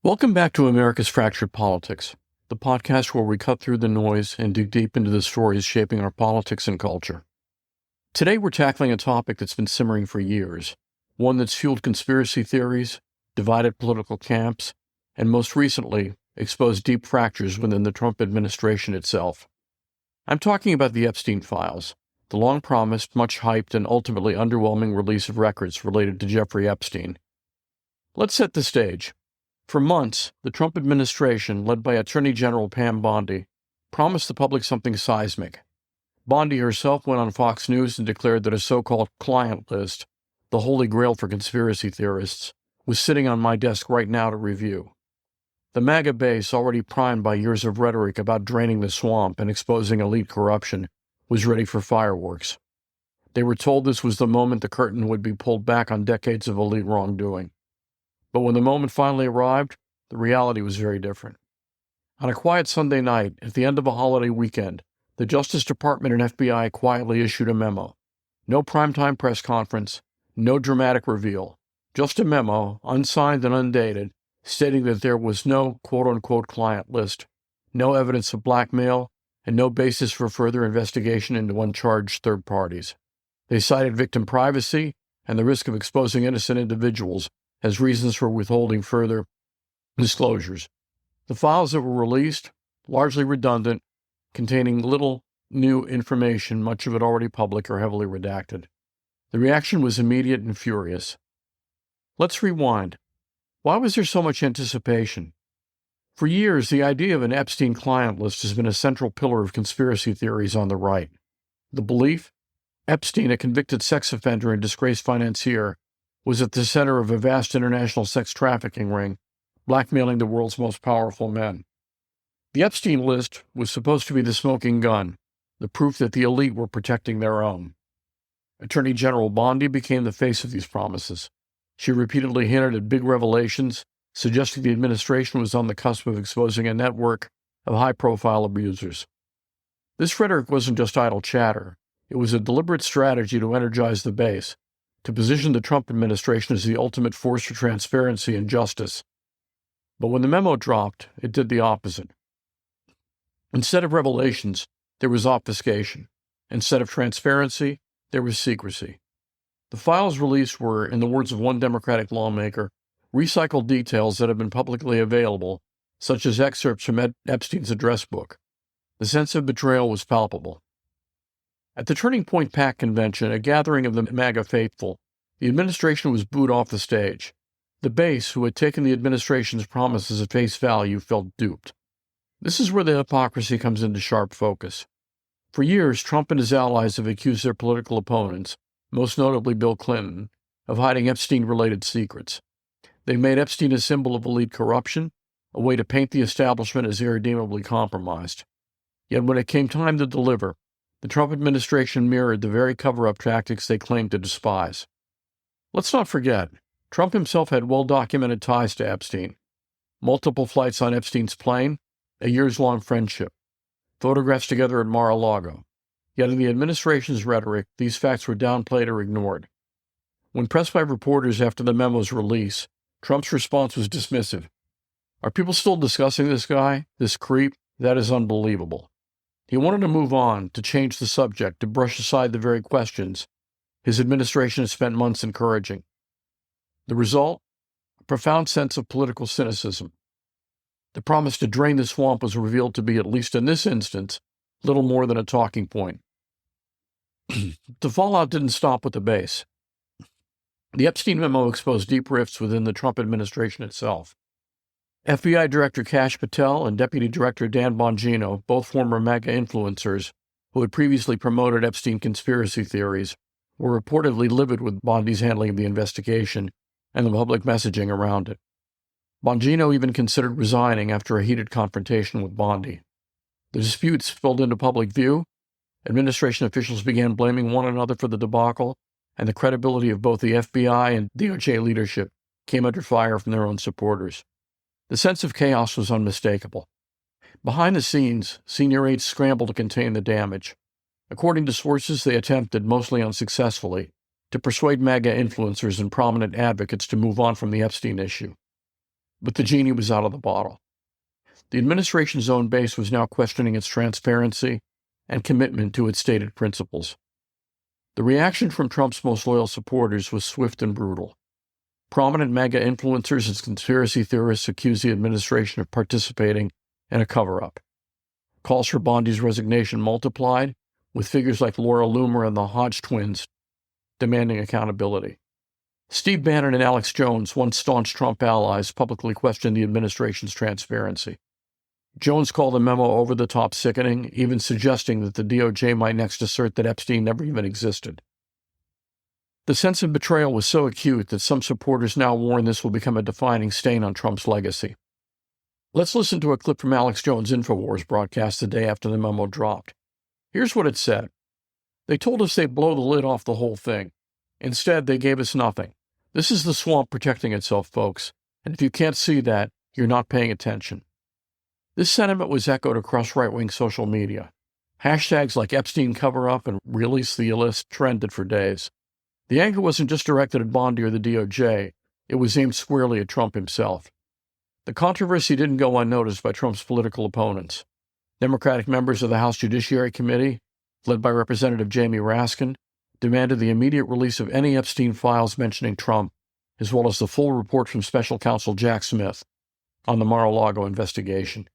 Welcome back to America's Fractured Politics, the podcast where we cut through the noise and dig deep into the stories shaping our politics and culture. Today we're tackling a topic that's been simmering for years, one that's fueled conspiracy theories, divided political camps, and most recently, exposed deep fractures within the Trump administration itself. I'm talking about the Epstein files, the long-promised, much-hyped, and ultimately underwhelming release of records related to Jeffrey Epstein. Let's set the stage. For months, the Trump administration, led by Attorney General Pam Bondi, promised the public something seismic. Bondi herself went on Fox News and declared that a so-called client list, the holy grail for conspiracy theorists, was sitting on my desk right now to review. The MAGA base, already primed by years of rhetoric about draining the swamp and exposing elite corruption, was ready for fireworks. They were told this was the moment the curtain would be pulled back on decades of elite wrongdoing. But when the moment finally arrived, the reality was very different. On a quiet Sunday night, at the end of a holiday weekend, the Justice Department and FBI quietly issued a memo. No primetime press conference, no dramatic reveal, just a memo, unsigned and undated, stating that there was no quote-unquote client list, no evidence of blackmail, and no basis for further investigation into uncharged third parties. They cited victim privacy and the risk of exposing innocent individuals as reasons for withholding further disclosures. The files that were released, largely redundant, containing little new information, much of it already public or heavily redacted. The reaction was immediate and furious. Let's rewind. Why was there so much anticipation? For years, the idea of an Epstein client list has been a central pillar of conspiracy theories on the right. The belief? Epstein, a convicted sex offender and disgraced financier, was at the center of a vast international sex trafficking ring, blackmailing the world's most powerful men. The Epstein list was supposed to be the smoking gun, the proof that the elite were protecting their own. Attorney General Bondi became the face of these promises. She repeatedly hinted at big revelations, suggesting the administration was on the cusp of exposing a network of high-profile abusers. This rhetoric wasn't just idle chatter. It was a deliberate strategy to energize the base, to position the Trump administration as the ultimate force for transparency and justice. But when the memo dropped, it did the opposite. Instead of revelations, there was obfuscation. Instead of transparency, there was secrecy. The files released were, in the words of one Democratic lawmaker, recycled details that have been publicly available, such as excerpts from Epstein's address book. The sense of betrayal was palpable. At the Turning Point PAC convention, a gathering of the MAGA faithful, the administration was booed off the stage. The base, who had taken the administration's promises at face value, felt duped. This is where the hypocrisy comes into sharp focus. For years, Trump and his allies have accused their political opponents, most notably Bill Clinton, of hiding Epstein-related secrets. They made Epstein a symbol of elite corruption, a way to paint the establishment as irredeemably compromised. Yet when it came time to deliver, the Trump administration mirrored the very cover-up tactics they claimed to despise. Let's not forget, Trump himself had well-documented ties to Epstein. Multiple flights on Epstein's plane, a years-long friendship, photographs together at Mar-a-Lago. Yet in the administration's rhetoric, these facts were downplayed or ignored. When pressed by reporters after the memo's release, Trump's response was dismissive. Are people still discussing this guy, this creep? That is unbelievable. He wanted to move on, to change the subject, to brush aside the very questions his administration has spent months encouraging. The result? A profound sense of political cynicism. The promise to drain the swamp was revealed to be, at least in this instance, little more than a talking point. The fallout didn't stop with the base. The Epstein memo exposed deep rifts within the Trump administration itself. FBI Director Kash Patel and Deputy Director Dan Bongino, both former MAGA influencers who had previously promoted Epstein conspiracy theories, were reportedly livid with Bondi's handling of the investigation and the public messaging around it. Bongino even considered resigning after a heated confrontation with Bondi. The dispute spilled into public view. Administration officials began blaming one another for the debacle, and the credibility of both the FBI and DOJ leadership came under fire from their own supporters. The sense of chaos was unmistakable. Behind the scenes, senior aides scrambled to contain the damage. According to sources, they attempted, mostly unsuccessfully, to persuade MAGA influencers and prominent advocates to move on from the Epstein issue. But the genie was out of the bottle. The administration's own base was now questioning its transparency and commitment to its stated principles. The reaction from Trump's most loyal supporters was swift and brutal. Prominent MAGA influencers and conspiracy theorists accused the administration of participating in a cover-up. Calls for Bondi's resignation multiplied, with figures like Laura Loomer and the Hodge twins demanding accountability. Steve Bannon and Alex Jones, once staunch Trump allies, publicly questioned the administration's transparency. Jones called the memo over-the-top sickening, even suggesting that the DOJ might next assert that Epstein never even existed. The sense of betrayal was so acute that some supporters now warn this will become a defining stain on Trump's legacy. Let's listen to a clip from Alex Jones' InfoWars broadcast the day after the memo dropped. Here's what it said. They told us they'd blow the lid off the whole thing. Instead, they gave us nothing. This is the swamp protecting itself, folks. And if you can't see that, you're not paying attention. This sentiment was echoed across right-wing social media. Hashtags like Epstein cover-up and release the list trended for days. The anger wasn't just directed at Bondi or the DOJ. It was aimed squarely at Trump himself. The controversy didn't go unnoticed by Trump's political opponents. Democratic members of the House Judiciary Committee, led by Representative Jamie Raskin, demanded the immediate release of any Epstein files mentioning Trump, as well as the full report from Special Counsel Jack Smith on the Mar-a-Lago investigation.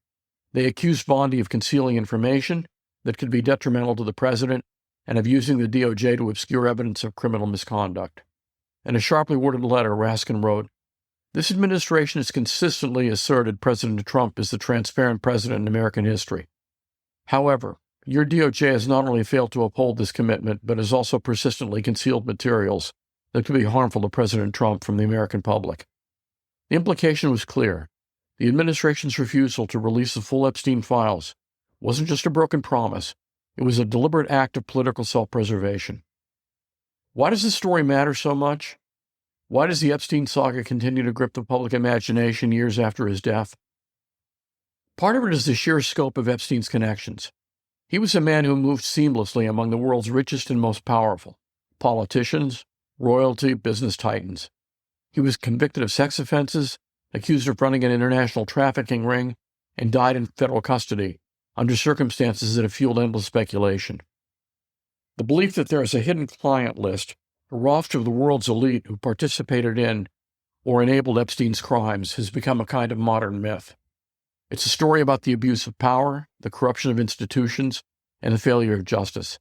They accused Bondi of concealing information that could be detrimental to the president and of using the DOJ to obscure evidence of criminal misconduct. In a sharply worded letter, Raskin wrote, "This administration has consistently asserted President Trump is the transparent president in American history. However, your DOJ has not only failed to uphold this commitment, but has also persistently concealed materials that could be harmful to President Trump from the American public." The implication was clear. The administration's refusal to release the full Epstein files wasn't just a broken promise. It was a deliberate act of political self-preservation. Why does this story matter so much? Why does the Epstein saga continue to grip the public imagination years after his death? Part of it is the sheer scope of Epstein's connections. He was a man who moved seamlessly among the world's richest and most powerful politicians, royalty, business titans. He was convicted of sex offenses, accused of running an international trafficking ring, and died in federal custody under circumstances that have fueled endless speculation. The belief that there is a hidden client list, a roster of the world's elite who participated in or enabled Epstein's crimes, has become a kind of modern myth. It's a story about the abuse of power, the corruption of institutions, and the failure of justice.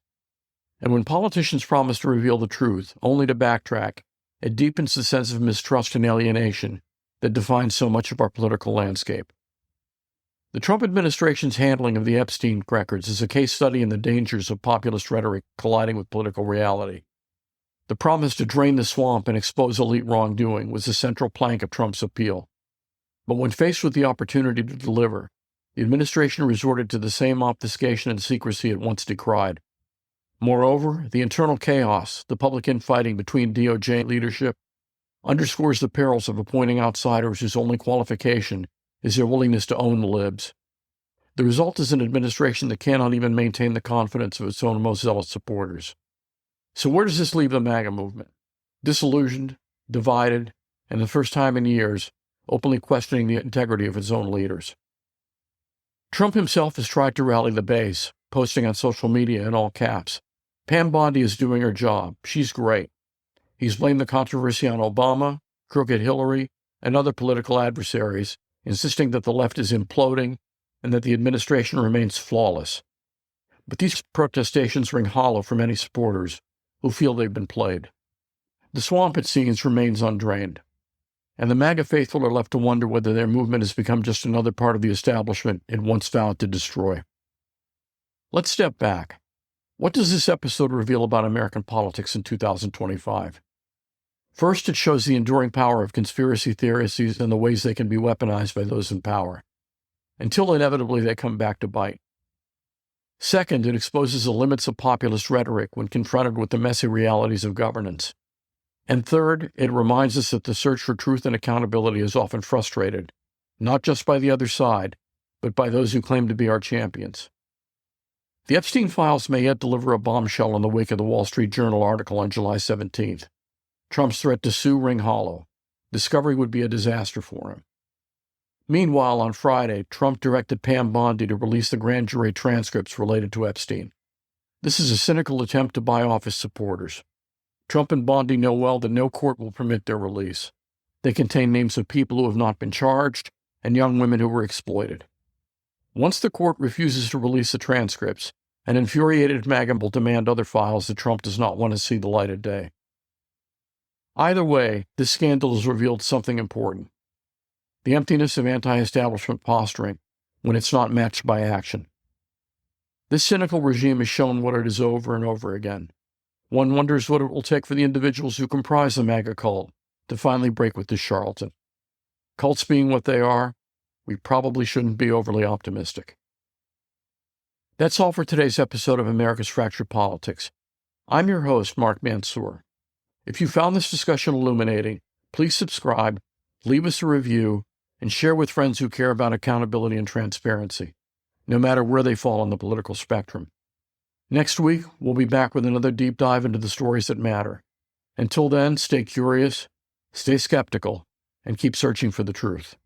And when politicians promise to reveal the truth, only to backtrack, it deepens the sense of mistrust and alienation that defines so much of our political landscape. The Trump administration's handling of the Epstein records is a case study in the dangers of populist rhetoric colliding with political reality. The promise to drain the swamp and expose elite wrongdoing was the central plank of Trump's appeal. But when faced with the opportunity to deliver, the administration resorted to the same obfuscation and secrecy it once decried. Moreover, the internal chaos, the public infighting between DOJ leadership, underscores the perils of appointing outsiders whose only qualification is their willingness to own the libs. The result is an administration that cannot even maintain the confidence of its own most zealous supporters. So where does this leave the MAGA movement? Disillusioned, divided, and the first time in years, openly questioning the integrity of its own leaders. Trump himself has tried to rally the base, posting on social media in all caps, "Pam Bondi is doing her job. She's great." He's blamed the controversy on Obama, crooked Hillary, and other political adversaries, insisting that the left is imploding and that the administration remains flawless. But these protestations ring hollow for many supporters who feel they've been played. The swamp, it seems, remains undrained, and the MAGA faithful are left to wonder whether their movement has become just another part of the establishment it once vowed to destroy. Let's step back. What does this episode reveal about American politics in 2025? First, it shows the enduring power of conspiracy theories and the ways they can be weaponized by those in power, until inevitably they come back to bite. Second, it exposes the limits of populist rhetoric when confronted with the messy realities of governance. And third, it reminds us that the search for truth and accountability is often frustrated, not just by the other side, but by those who claim to be our champions. The Epstein files may yet deliver a bombshell in the wake of the Wall Street Journal article on July 17th. Trump's threat to sue ring hollow. Discovery would be a disaster for him. Meanwhile, on Friday, Trump directed Pam Bondi to release the grand jury transcripts related to Epstein. This is a cynical attempt to buy off his supporters. Trump and Bondi know well that no court will permit their release. They contain names of people who have not been charged and young women who were exploited. Once the court refuses to release the transcripts, an infuriated MAGA will demand other files that Trump does not want to see the light of day. Either way, this scandal has revealed something important: the emptiness of anti-establishment posturing when it's not matched by action. This cynical regime has shown what it is over and over again. One wonders what it will take for the individuals who comprise the MAGA cult to finally break with this charlatan. Cults being what they are, we probably shouldn't be overly optimistic. That's all for today's episode of America's Fractured Politics. I'm your host, Mark Mansour. If you found this discussion illuminating, please subscribe, leave us a review, and share with friends who care about accountability and transparency, no matter where they fall on the political spectrum. Next week, we'll be back with another deep dive into the stories that matter. Until then, stay curious, stay skeptical, and keep searching for the truth.